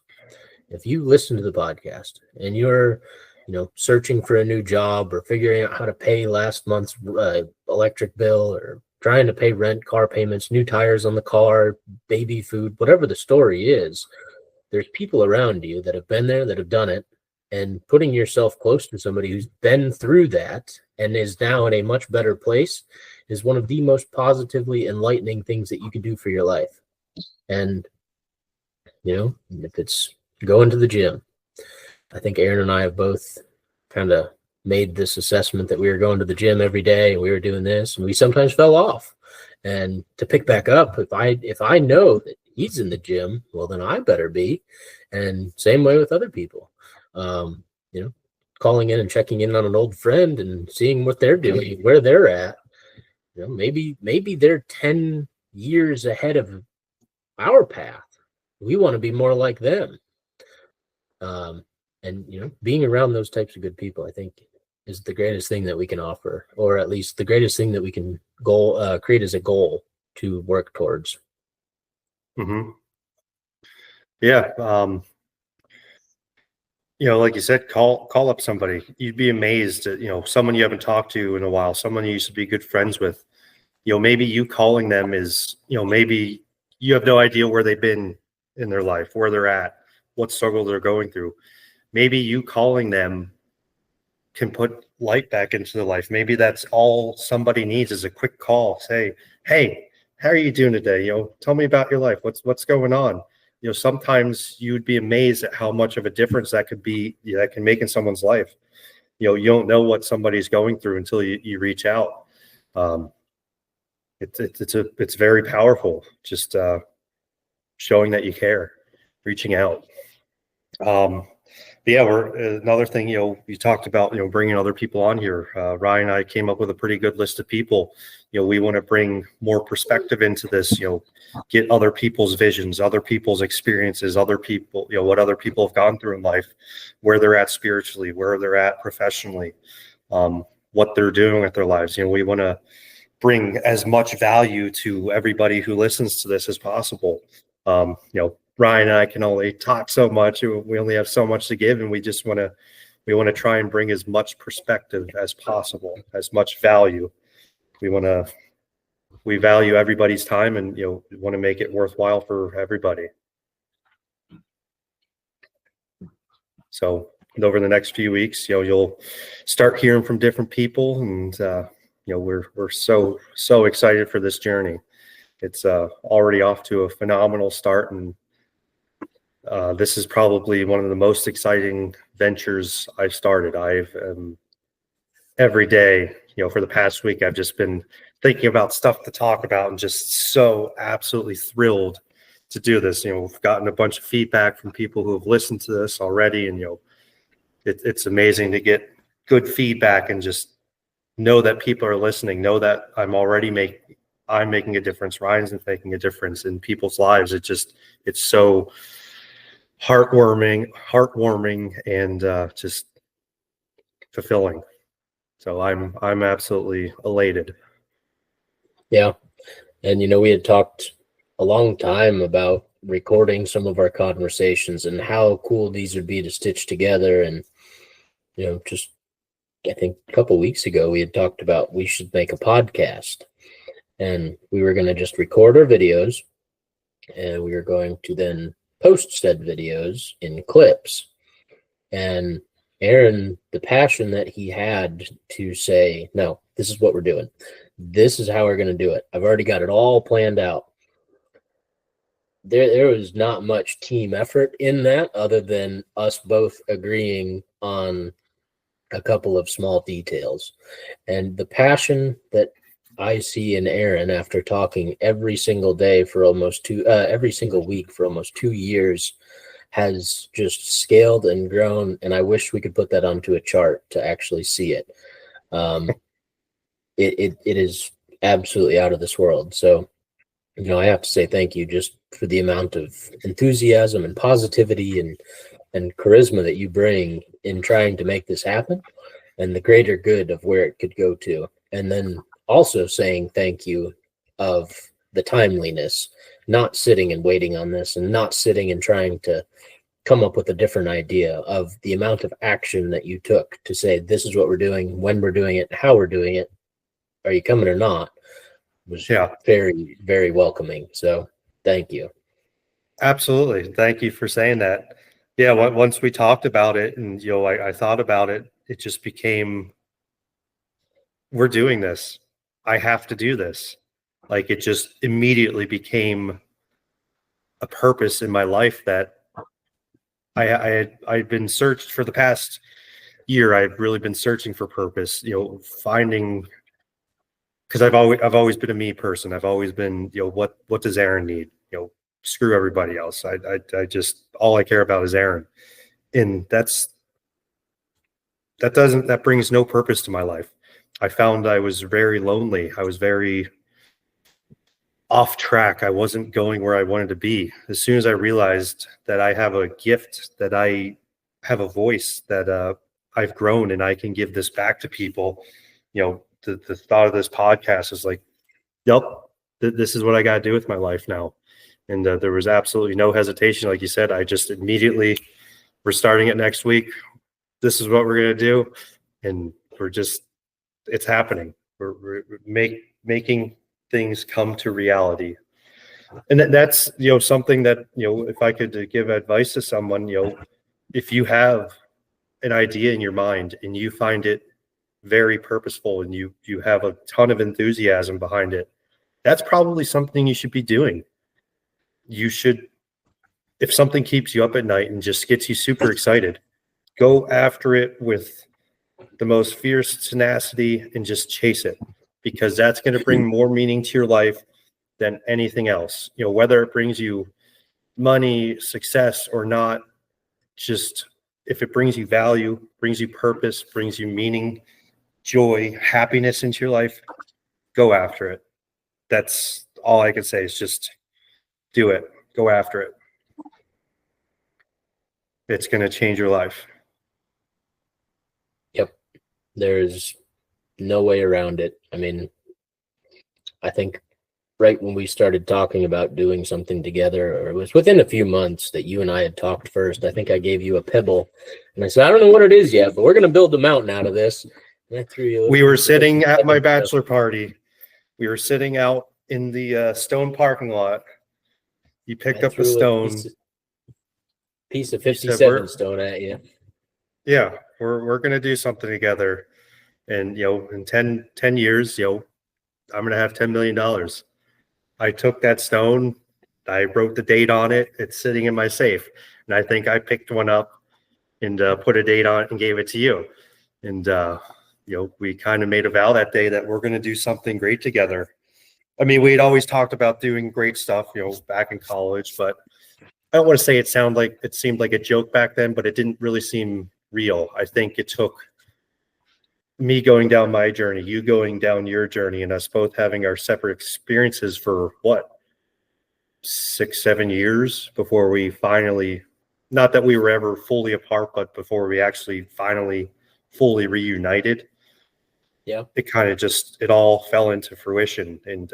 if you listen to the podcast and you're, searching for a new job or figuring out how to pay last month's electric bill or trying to pay rent, car payments, new tires on the car, baby food, whatever the story is, there's people around you that have been there, that have done it, and putting yourself close to somebody who's been through that and is now in a much better place is one of the most positively enlightening things that you can do for your life. And, if it's going to the gym, I think Aaron and I have both kind of made this assessment that we were going to the gym every day and we were doing this, and we sometimes fell off. And to pick back up, if I know that he's in the gym, well, then I better be. And same way with other people, calling in and checking in on an old friend and seeing what they're doing, where they're at. Maybe they're 10 years ahead of our path. We want to be more like them. And being around those types of good people, I think, is the greatest thing that we can offer, or at least the greatest thing that we can create as a goal to work towards. Mm-hmm. Yeah. Like you said, call up somebody. You'd be amazed at, someone you haven't talked to in a while, someone you used to be good friends with. Maybe you calling them is, maybe you have no idea where they've been in their life, where they're at, what struggle they're going through. Maybe you calling them can put light back into their life. Maybe that's all somebody needs is a quick call. Say, hey, how are you doing today? Tell me about your life. What's going on? Sometimes you'd be amazed at how much of a difference that could be, that can make in someone's life. You don't know what somebody's going through until you reach out. It's very powerful. Just showing that you care, reaching out. Yeah, another thing, you talked about, bringing other people on here. Ryan and I came up with a pretty good list of people. We want to bring more perspective into this, get other people's visions, other people's experiences, other people, what other people have gone through in life, where they're at spiritually, where they're at professionally, what they're doing with their lives. We want to bring as much value to everybody who listens to this as possible. Ryan and I can only talk so much. We only have so much to give, and we want to try and bring as much perspective as possible, as much value. We value everybody's time, and we want to make it worthwhile for everybody. So over the next few weeks, you'll start hearing from different people, and we're so excited for this journey. It's already off to a phenomenal start, and this is probably one of the most exciting ventures I've started. Every day, for the past week, I've just been thinking about stuff to talk about and just so absolutely thrilled to do this. We've gotten a bunch of feedback from people who have listened to this already, and it's amazing to get good feedback and just know that people are listening, know that I'm making a difference. Ryan's making a difference in people's lives. It's so heartwarming, and just fulfilling. So I'm absolutely elated. Yeah. And, we had talked a long time about recording some of our conversations and how cool these would be to stitch together. And, just, I think a couple of weeks ago, we had talked about we should make a podcast, and we were going to just record our videos and we were going to then post said videos in clips. And Aaron, the passion that he had to say, no, this is what we're doing. This is how we're going to do it. I've already got it all planned out. There was not much team effort in that other than us both agreeing on a couple of small details. And the passion that I see in Aaron after talking every single day for every single week for almost 2 years has just scaled and grown. And I wish we could put that onto a chart to actually see it. It is absolutely out of this world. So, I have to say thank you just for the amount of enthusiasm and positivity and charisma that you bring in trying to make this happen, and the greater good of where it could go to. And then also saying thank you of the timeliness, not sitting and waiting on this and not sitting and trying to come up with a different idea, of the amount of action that you took to say, this is what we're doing, when we're doing it, how we're doing it. Are you coming or not? Was very, very welcoming. So thank you. Absolutely. Thank you for saying that. Yeah, once we talked about it and, I thought about it, it just became, we're doing this. I have to do this. Like, it just immediately became a purpose in my life that I'd been searched for the past year. I've really been searching for purpose, finding, because I've always been a me person. I've always been, what does Aaron need? Screw everybody else. I just, all I care about is Aaron. And that brings no purpose to my life. I found I was very lonely. I was very off track. I wasn't going where I wanted to be. As soon as I realized that I have a gift, that I have a voice, that I've grown and I can give this back to people, the thought of this podcast is like, yep, this is what I got to do with my life now. And there was absolutely no hesitation. Like you said, I just immediately, we're starting it next week. This is what we're going to do. And it's happening. We're making things come to reality. And that's, something that, if I could give advice to someone, if you have an idea in your mind and you find it very purposeful and you have a ton of enthusiasm behind it, that's probably something you should be doing. You should, if something keeps you up at night and just gets you super excited, go after it with the most fierce tenacity and just chase it, because that's going to bring more meaning to your life than anything else. Whether it brings you money, success or not, just if it brings you value, brings you purpose, brings you meaning, joy, happiness into your life, go after it. That's all I can say, is just do it. Go after it. It's going to change your life. Yep. There's no way around it. I mean, I think right when we started talking about doing something together, or it was within a few months that you and I had talked first, I think I gave you a pebble and I said, I don't know what it is yet, but we're going to build a mountain out of this. And I threw you. We were sitting at my bachelor party. We were sitting out in the stone parking lot. You picked up a stone. Piece of 57 stone at you. Yeah, we're going to do something together. And, in 10 years, I'm going to have $10 million. I took that stone. I wrote the date on it. It's sitting in my safe. And I think I picked one up and put a date on it and gave it to you. And, we kind of made a vow that day that we're going to do something great together. I mean, we'd always talked about doing great stuff, back in college, but I don't want to say it seemed like a joke back then, but it didn't really seem real. I think it took me going down my journey, you going down your journey, and us both having our separate experiences for 6-7 years before we finally, not that we were ever fully apart, but before we actually finally fully reunited. Yeah. It kind of it all fell into fruition. And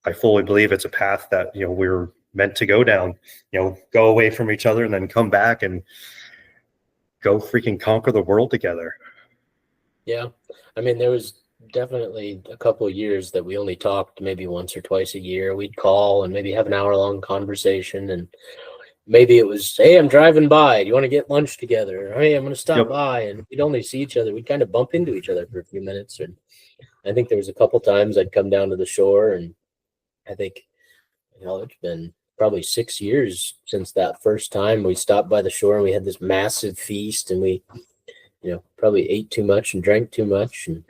I fully believe it's a path that, we're meant to go down, go away from each other and then come back and go freaking conquer the world together. Yeah. I mean, there was definitely a couple of years that we only talked maybe once or twice a year. We'd call and maybe have an hour-long conversation, and maybe it was, hey, I'm driving by. Do you want to get lunch together? Or, hey, I'm going to stop Yep. by. And we'd only see each other. We'd kind of bump into each other for a few minutes. And I think there was a couple times I'd come down to the shore, and I think, it's been probably 6 years since that first time we stopped by the shore and we had this massive feast, and we, probably ate too much and drank too much. And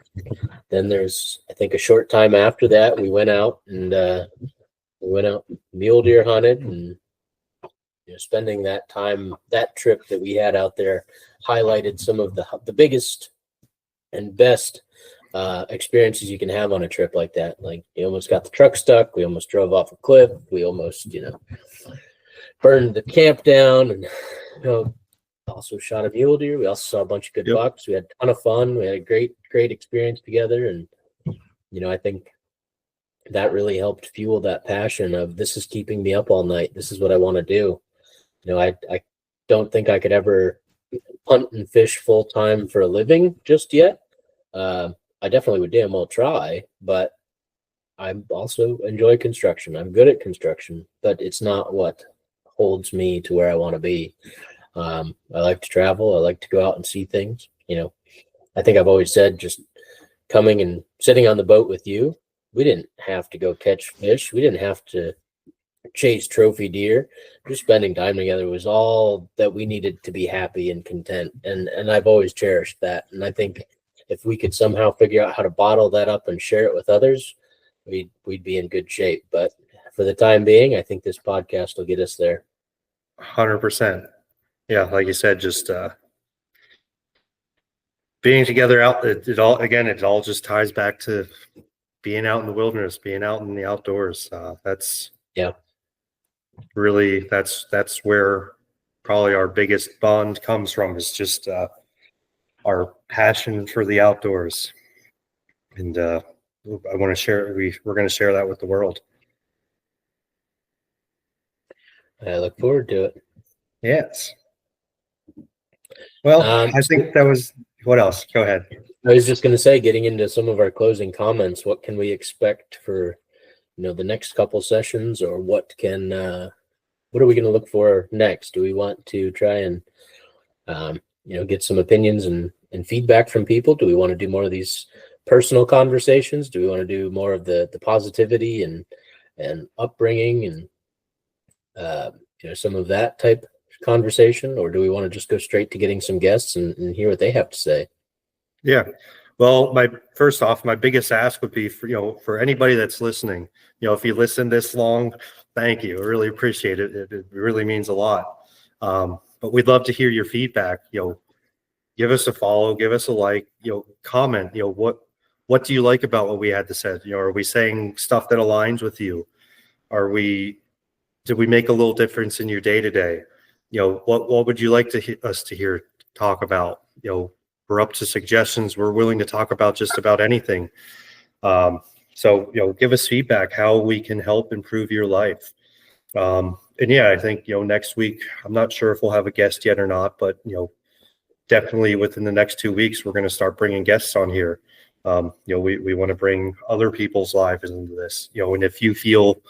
then there's, I think, a short time after that, we went out mule deer hunted, and spending that time, that trip that we had out there highlighted some of the biggest and best experiences you can have on a trip like that. Like, you almost got the truck stuck. We almost drove off a cliff. We almost, burned the camp down, and also shot a mule deer. We also saw a bunch of good bucks. We had a ton of fun. We had a great experience together. And, I think that really helped fuel that passion of, this is keeping me up all night. This is what I want to do. I don't think I could ever hunt and fish full time for a living just yet. I definitely would damn well try, but I also enjoy construction. I'm good at construction, but it's not what holds me to where I want to be. I like to travel. I like to go out and see things. I think I've always said, just coming and sitting on the boat with you, we didn't have to go catch fish. We didn't have to chase trophy deer. Just spending time together was all that we needed to be happy and content. And I've always cherished that. And I think if we could somehow figure out how to bottle that up and share it with others, we'd be in good shape. But for the time being, I think this podcast will get us there. 100%. Yeah, like you said, just being together out, it all just ties back to being out in the wilderness, being out in the outdoors. That's really, that's where probably our biggest bond comes from, is just our passion for the outdoors. And I want to share, we're going to share that with the world. I look forward to it. Yes. Well, I think that was, what else? Go ahead. I was just going to say, getting into some of our closing comments, what can we expect for, the next couple sessions, or what are we going to look for next? Do we want to try and, get some opinions and feedback from people? Do we want to do more of these personal conversations? Do we want to do more of the positivity and upbringing and, some of that type conversation, or do we want to just go straight to getting some guests and hear what they have to say? Yeah. Well, my biggest ask would be for anybody that's listening, if you listen this long, thank you. I really appreciate it. It really means a lot. But we'd love to hear your feedback. Give us a follow, give us a like, comment, what do you like about what we had to say? Are we saying stuff that aligns with you? Did we make a little difference in your day to day? What would you like us to hear talk about? We're up to suggestions. We're willing to talk about just about anything. So give us feedback how we can help improve your life. And yeah, I think next week, I'm not sure if we'll have a guest yet or not, but definitely within the next 2 weeks, we're going to start bringing guests on here. We want to bring other people's lives into this. And if you feel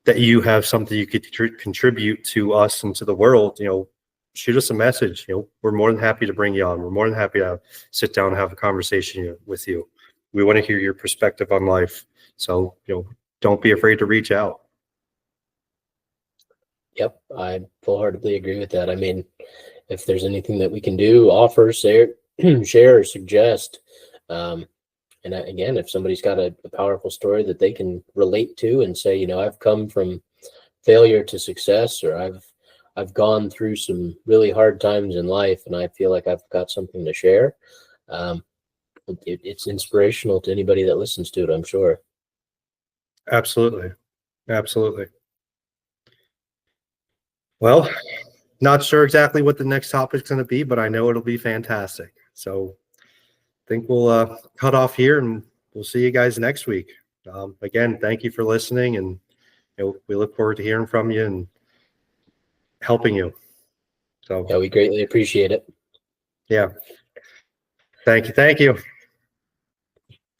that you have something you could contribute to us and to the world, shoot us a message. We're more than happy to bring you on. We're more than happy to sit down and have a conversation with you. We want to hear your perspective on life. So, don't be afraid to reach out. Yep, I full-heartedly agree with that. I mean, if there's anything that we can do, offer, share, or suggest, and again, if somebody's got a powerful story that they can relate to and say, I've come from failure to success, or I've gone through some really hard times in life, and I feel like I've got something to share. It's inspirational to anybody that listens to it, I'm sure. Absolutely. Absolutely. Well, not sure exactly what the next topic's going to be, but I know it'll be fantastic. So I think we'll cut off here, and we'll see you guys next week. Again, thank you for listening, and we look forward to hearing from you and helping you. So yeah, we greatly appreciate it. Yeah. Thank you.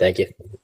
Thank you.